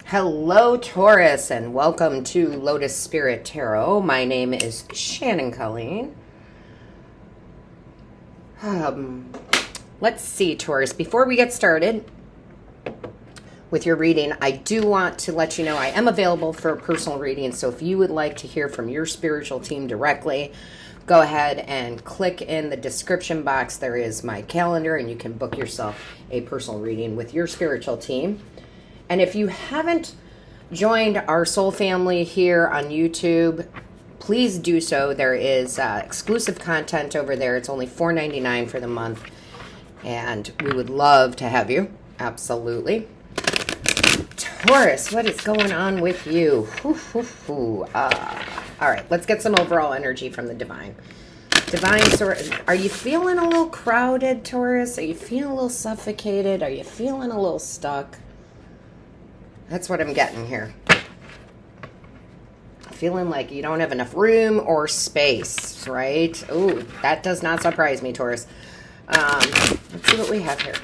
Hello, Taurus, and welcome to Lotus Spirit Tarot. My name is Shannon Colleen. Let's see, Taurus. Before we get started with your reading, I do want to let you know I am available for a personal reading. So if you would like to hear from your spiritual team directly, go ahead and click in the description box. There is my calendar, and you can book yourself a personal reading with your spiritual team. And if you haven't joined our soul family here on YouTube, please do so. There is exclusive content over there. It's only $4.99 for the month, and we would love to have you. Absolutely. Taurus, what is going on with you? All right, let's get some overall energy from the divine. Divine, are you feeling a little crowded, Taurus? Are you feeling a little suffocated? Are you feeling a little stuck? That's what I'm getting here. Feeling like you don't have enough room or space, right? Ooh, that does not surprise me, Taurus. Let's see what we have here.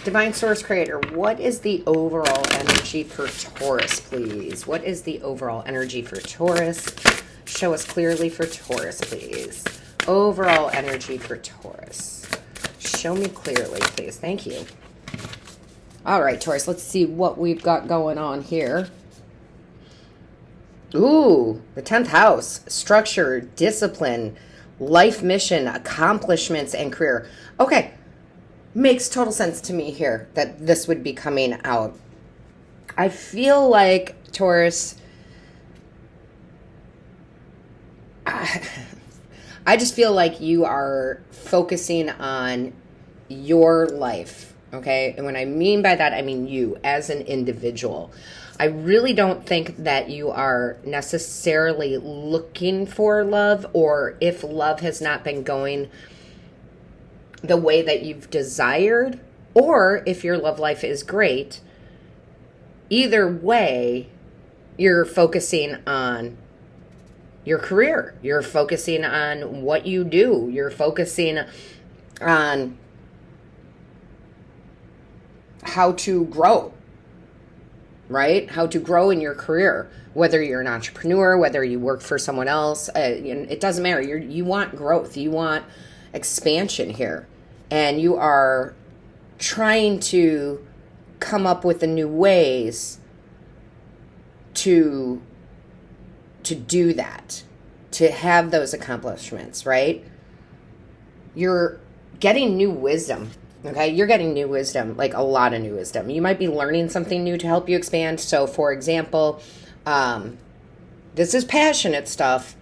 Divine Source Creator, what is the overall energy for Taurus, please? What is the overall energy for Taurus? Show us clearly for Taurus, please. Overall energy for Taurus. Show me clearly, please. Thank you. All right, Taurus, let's see what we've got going on here. Ooh, the 10th house, structure, discipline, life mission, accomplishments, and career. Okay, makes total sense to me here that this would be coming out. I feel like, Taurus, I just feel like you are focusing on your life. Okay, and when I mean by that, I mean you as an individual. I really don't think that you are necessarily looking for love, or if love has not been going the way that you've desired, or if your love life is great. Either way, you're focusing on your career. You're focusing on what you do. You're focusing on how to grow, right? How to grow in your career, whether you're an entrepreneur, whether you work for someone else, it doesn't matter. You want growth, you want expansion here, and you are trying to come up with the new ways to do that, to have those accomplishments, right? You're getting new wisdom. Okay, you're getting new wisdom, like a lot of new wisdom. You might be learning something new to help you expand. So, for example, this is passionate stuff.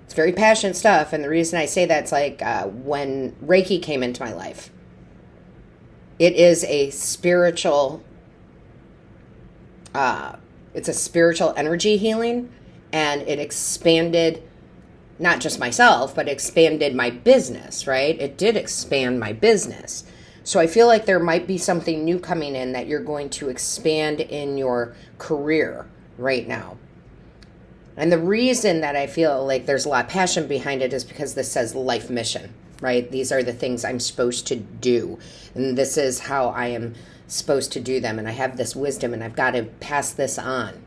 It's very passionate stuff. And the reason I say that's like when Reiki came into my life. It is a spiritual, it's a spiritual energy healing. And it expanded not just myself, but expanded my business, right? It did expand my business. So I feel like there might be something new coming in that you're going to expand in your career right now. And the reason that I feel like there's a lot of passion behind it is because this says life mission, right? These are the things I'm supposed to do. And this is how I am supposed to do them. And I have this wisdom, and I've got to pass this on.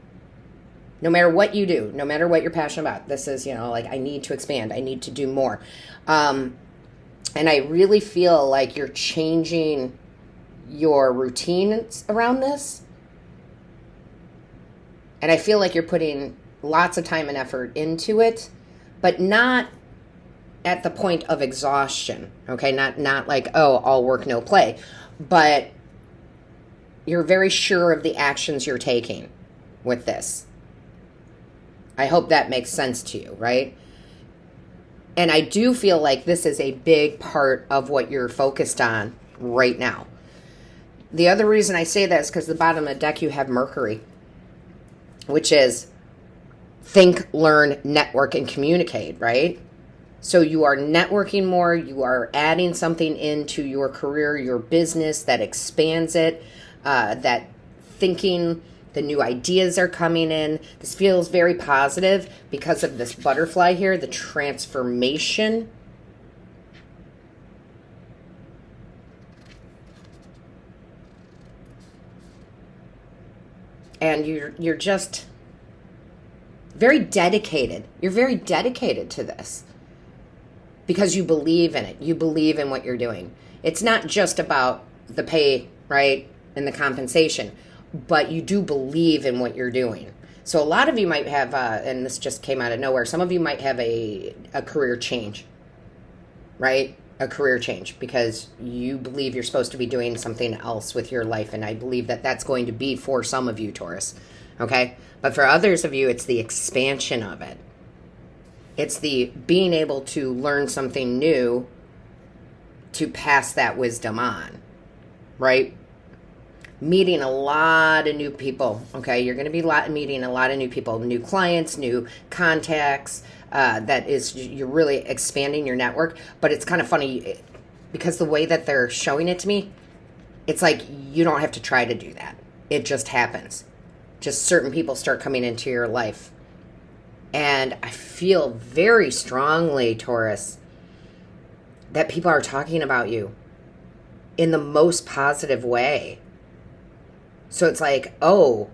No matter what you do, no matter what you're passionate about, this is, like I need to expand. I need to do more. And I really feel like you're changing your routines around this. And I feel like you're putting lots of time and effort into it, but not at the point of exhaustion. Okay, not like, oh, all work, no play. But you're very sure of the actions you're taking with this. I hope that makes sense to you, right? And I do feel like this is a big part of what you're focused on right now. The other reason I say that is because the bottom of the deck you have Mercury, which is think, learn, network, and communicate, right? So you are networking more, you are adding something into your career, your business that expands it, that thinking, the new ideas are coming in. This feels very positive because of this butterfly here, the transformation. And you're just very dedicated. You're very dedicated to this because you believe in it. You believe in what you're doing. It's not just about the pay, right, and the compensation, but you do believe in what you're doing. So a lot of you might have, and this just came out of nowhere, some of you might have a career change, right? A career change because you believe you're supposed to be doing something else with your life. And I believe that that's going to be for some of you, Taurus. Okay? But for others of you, it's the expansion of it. It's the being able to learn something new to pass that wisdom on, right? Meeting a lot of new people, okay? You're going to be meeting a lot of new people, new clients, new contacts. You're really expanding your network. But it's kind of funny because the way that they're showing it to me, it's like you don't have to try to do that. It just happens. Just certain people start coming into your life. And I feel very strongly, Taurus, that people are talking about you in the most positive way. So it's like, oh,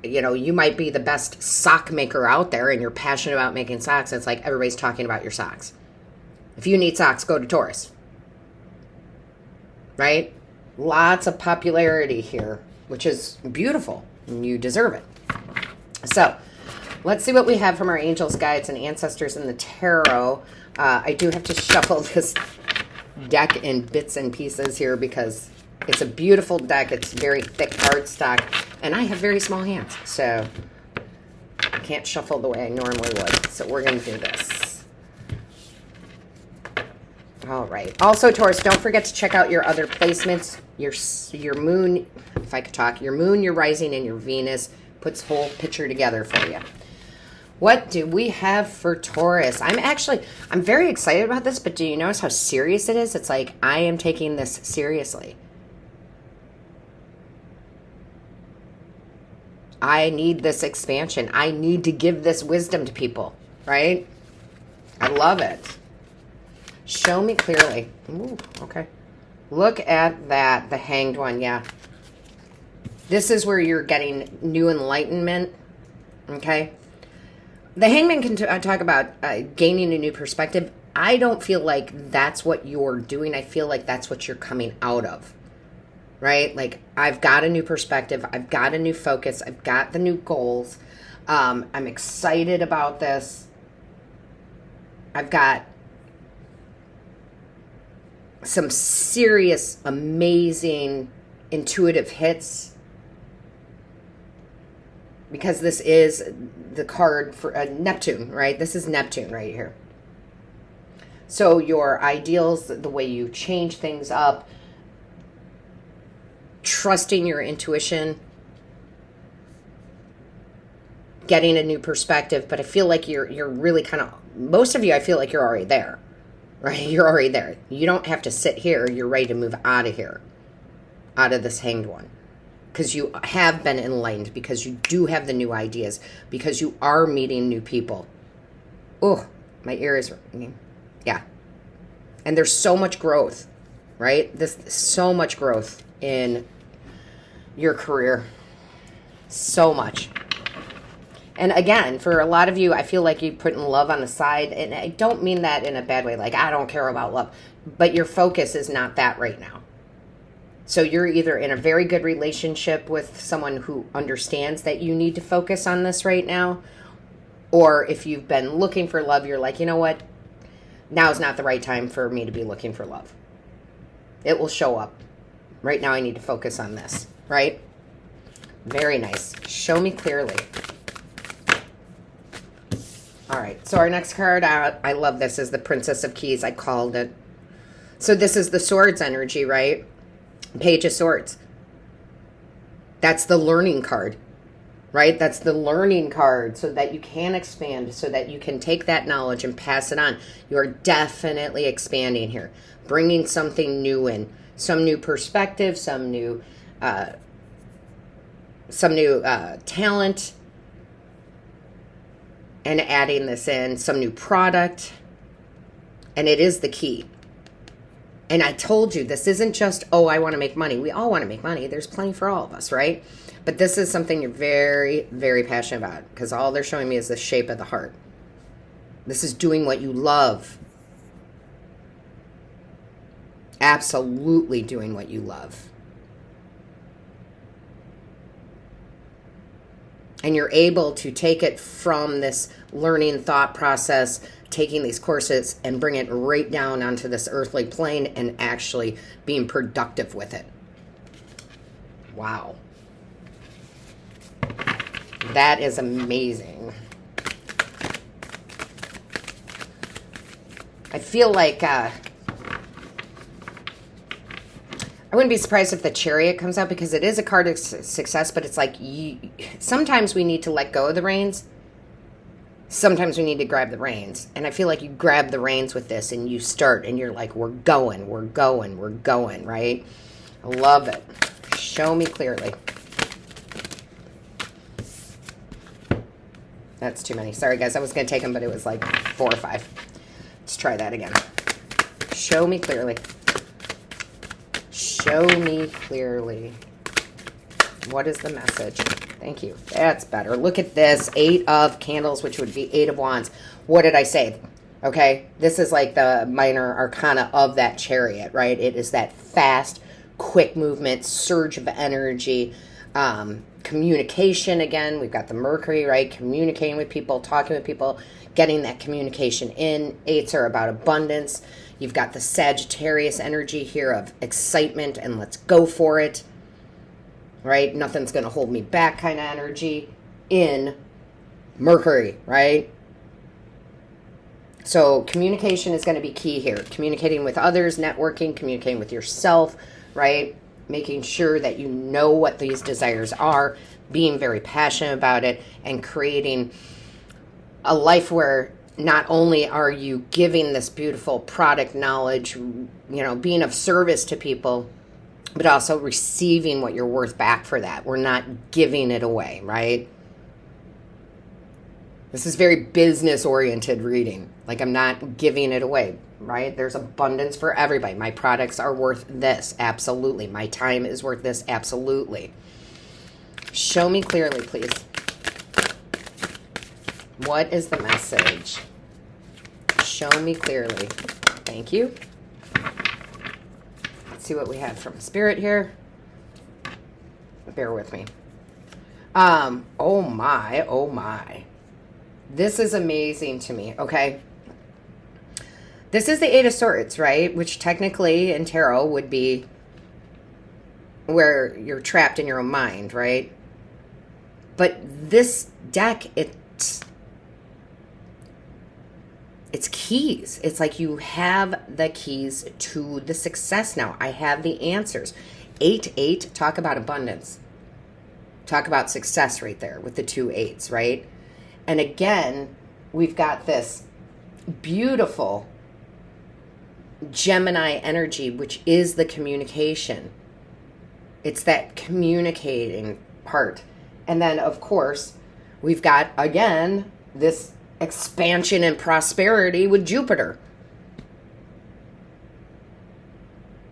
you might be the best sock maker out there and you're passionate about making socks. It's like everybody's talking about your socks. If you need socks, go to Taurus. Right? Lots of popularity here, which is beautiful. And you deserve it. So let's see what we have from our angels, guides, and ancestors in the tarot. I do have to shuffle this deck in bits and pieces here because it's a beautiful deck. It's very thick cardstock, and I have very small hands, so I can't shuffle the way I normally would. So we're going to do this. All right. Also, Taurus, don't forget to check out your other placements. Your moon, if I could talk, your moon, your rising, and your Venus puts whole picture together for you. What do we have for Taurus? I'm very excited about this, but do you notice how serious it is? It's like I am taking this seriously. I need this expansion. I need to give this wisdom to people, right? I love it. Show me clearly. Ooh, okay. Look at that, the Hanged One, yeah. This is where you're getting new enlightenment, okay? The Hangman can talk about gaining a new perspective. I don't feel like that's what you're doing. I feel like that's what you're coming out of, right? Like, I've got a new perspective. I've got a new focus. I've got the new goals. I'm excited about this. I've got some serious, amazing, intuitive hits. Because this is the card for Neptune, right? This is Neptune right here. So your ideals, the way you change things up, trusting your intuition, getting a new perspective. But I feel like you're really kind of, most of you, I feel like you're already there, right? You're already there. You don't have to sit here. You're ready to move out of here, out of this Hanged One. Because you have been enlightened, because you do have the new ideas, because you are meeting new people. Oh, my ear is ringing. Yeah. And there's so much growth, right? So much growth in your career. So much. And again, for a lot of you, I feel like you're putting love on the side. And I don't mean that in a bad way, like I don't care about love. But your focus is not that right now. So you're either in a very good relationship with someone who understands that you need to focus on this right now, or if you've been looking for love, you're like, you know what? Now's not the right time for me to be looking for love. It will show up. Right now I need to focus on this, right? Very nice. Show me clearly. All right, so our next card, I love this, is the Princess of Keys. I called it. So this is the Swords energy, right? Page of Swords. That's the learning card, right? That's the learning card so that you can expand, so that you can take that knowledge and pass it on. You're definitely expanding here, bringing something new in, some new perspective, some new talent, and adding this in, some new product. And it is the key. And I told you, this isn't just, oh, I want to make money. We all want to make money. There's plenty for all of us, right? But this is something you're very, very passionate about, because all they're showing me is the shape of the heart. This is doing what you love. Absolutely doing what you love. And you're able to take it from this learning thought process, taking these courses, and bring it right down onto this earthly plane and actually being productive with it. Wow. That is amazing. I feel like I wouldn't be surprised if the Chariot comes out, because it is a card of success, but it's like sometimes we need to let go of the reins. Sometimes we need to grab the reins. And I feel like you grab the reins with this and you start and you're like, we're going, right? I love it. Show me clearly. That's too many. Sorry, guys. I was going to take them, but it was like 4 or 5. Let's try that again. Show me clearly. Show me clearly. What is the message? Thank you. That's better. Look at this. 8 of Candles, which would be 8 of Wands. What did I say? Okay. This is like the minor arcana of that Chariot, right? It is that fast, quick movement, surge of energy, communication again. We've got the Mercury, right? Communicating with people, talking with people, getting that communication in. 8s are about abundance. You've got the Sagittarius energy here of excitement and let's go for it, right? Nothing's going to hold me back kind of energy in Mercury, right? So communication is going to be key here. Communicating with others, networking, communicating with yourself, right? Making sure that you know what these desires are, being very passionate about it, and creating a life where not only are you giving this beautiful product knowledge, you know, being of service to people, but also receiving what you're worth back for that. We're not giving it away, right? This is very business-oriented reading. Like, I'm not giving it away, right? There's abundance for everybody. My products are worth this, absolutely. My time is worth this, absolutely. Show me clearly, please. What is the message? Show me clearly. Thank you. Let's see what we have from Spirit here. Bear with me. Oh my. This is amazing to me, okay? This is the 8 of Swords, right? Which technically in tarot would be where you're trapped in your own mind, right? But this deck, it's keys. It's like you have the keys to the success now. I have the answers. 8, talk about abundance. Talk about success right there with the 2 8s, right? And again, we've got this beautiful Gemini energy, which is the communication. It's that communicating part. And then, of course, we've got, again, this expansion and prosperity with Jupiter.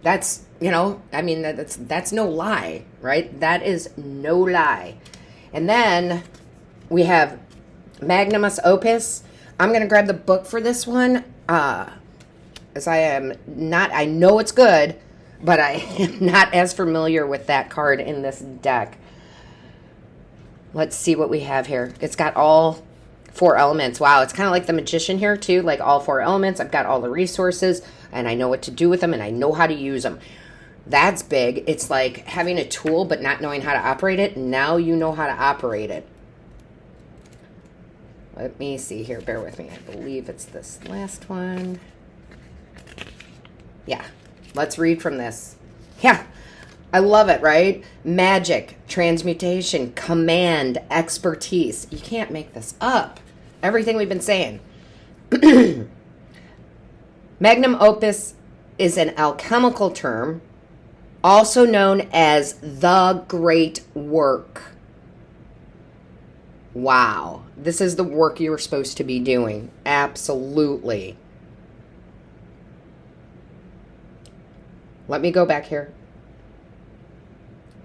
That's, you know, I mean, that's no lie, right? That is no lie. And then we have Magnum Opus. I'm going to grab the book for this one, as I know it's good, but I am not as familiar with that card in this deck. Let's see what we have here. It's got all 4 elements. Wow, it's kind of like the Magician here too, like all 4 elements. I've got all the resources, and I know what to do with them, and I know how to use them. That's big. It's like having a tool but not knowing how to operate it. Now you know how to operate it. Let me see here. Bear with me. I believe it's this last one. Yeah. Let's read from this. Yeah. I love it, right? Magic, transmutation, command, expertise. You can't make this up. Everything we've been saying. Magnum opus is an alchemical term, also known as the great work. Wow. This is the work you were supposed to be doing. Absolutely. Let me go back here.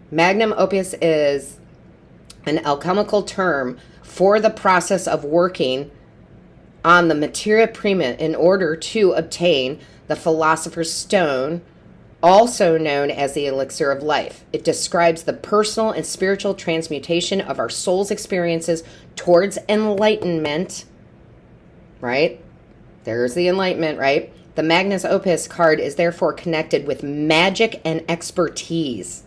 Magnum opus is an alchemical term for the process of working on the materia prima in order to obtain the philosopher's stone, also known as the elixir of life. It describes the personal and spiritual transmutation of our soul's experiences towards enlightenment, right? There's the enlightenment, right? The Magnus Opus card is therefore connected with magic and expertise.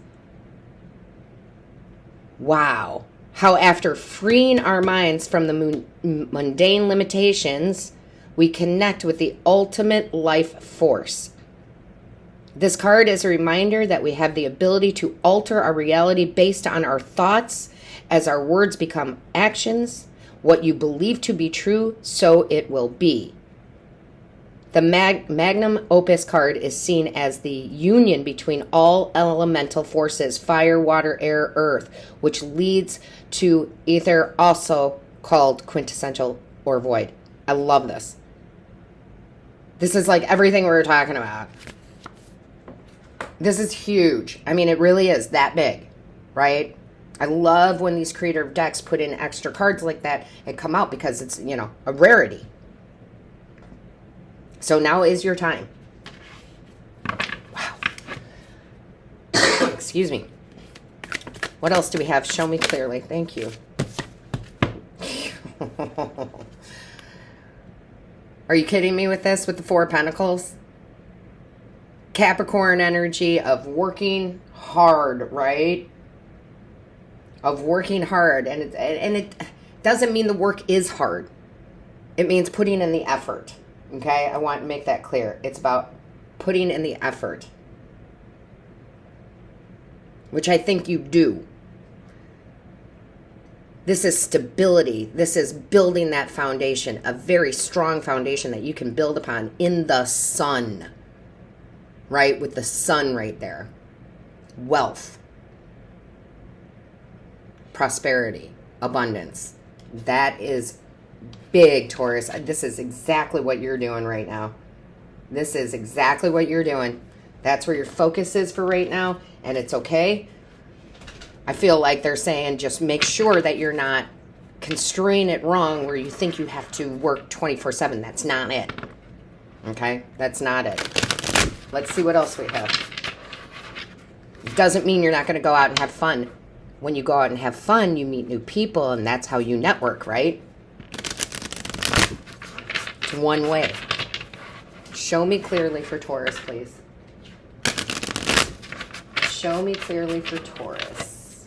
Wow. How after freeing our minds from the mundane limitations, we connect with the ultimate life force. This card is a reminder that we have the ability to alter our reality based on our thoughts as our words become actions. What you believe to be true, so it will be. The Magnum Opus card is seen as the union between all elemental forces, fire, water, air, earth, which leads to ether, also called quintessential or void. I love this. This is like everything we were talking about. This is huge. I mean, it really is that big, right? I love when these creative decks put in extra cards like that and come out because it's, you know, a rarity. So now is your time. Wow. Excuse me. What else do we have? Show me clearly. Thank you. Are you kidding me with this? With the Four of Pentacles? Capricorn energy of working hard, right? Of working hard. And it doesn't mean the work is hard. It means putting in the effort. Okay, I want to make that clear. It's about putting in the effort, which I think you do. This is stability. This is building that foundation, a very strong foundation that you can build upon in the sun, right? With the sun right there. Wealth, prosperity, abundance. That is big, Taurus. This is exactly what you're doing right now. This is exactly what you're doing. That's where your focus is for right now, and it's okay. I feel like they're saying just make sure that you're not construing it wrong where you think you have to work 24/7. That's not it. Okay? That's not it. Let's see what else we have. It doesn't mean you're not going to go out and have fun. When you go out and have fun, you meet new people, and that's how you network, right? One way. Show me clearly for Taurus, please. Show me clearly for Taurus.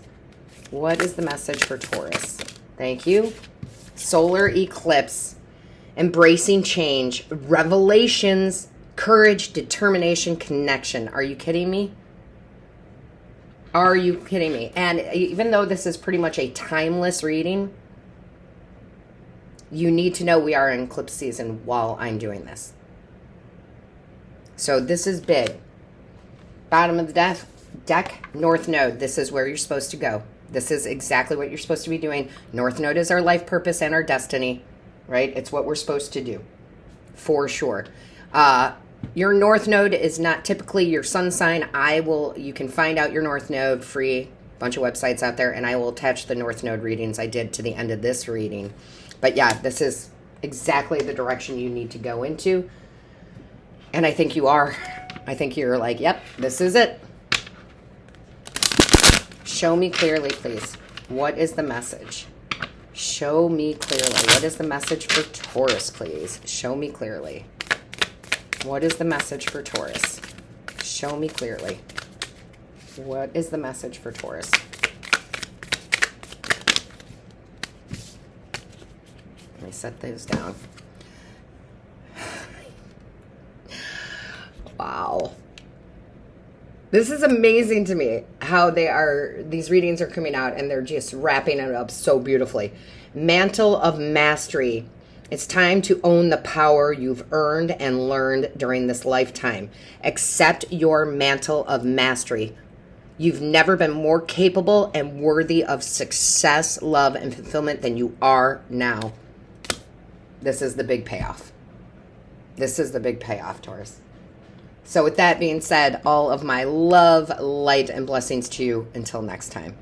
What is the message for Taurus? Thank you. Solar eclipse. Embracing change. Revelations. Courage, determination, connection. Are you kidding me? Are you kidding me? And even though this is pretty much a timeless reading, you need to know we are in eclipse season while I'm doing this. So this is big. Bottom of the deck, North Node. This is where you're supposed to go. This is exactly what you're supposed to be doing. North Node is our life purpose and our destiny, right? It's what we're supposed to do, for sure. Your North Node is not typically your sun sign. You can find out your North Node free. Bunch of websites out there, and I will attach the North Node readings I did to the end of this reading. But yeah, this is exactly the direction you need to go into. And I think you are. I think you're like, yep, this is it. Show me clearly, please. What is the message? Show me clearly. What is the message for Taurus, please? Show me clearly. What is the message for Taurus? Show me clearly. What is the message for Taurus? Let me set those down. Wow. This is amazing to me how these readings are coming out and they're just wrapping it up so beautifully. Mantle of mastery. It's time to own the power you've earned and learned during this lifetime. Accept your mantle of mastery. You've never been more capable and worthy of success, love, and fulfillment than you are now. This is the big payoff. This is the big payoff, Taurus. So with that being said, all of my love, light, and blessings to you until next time.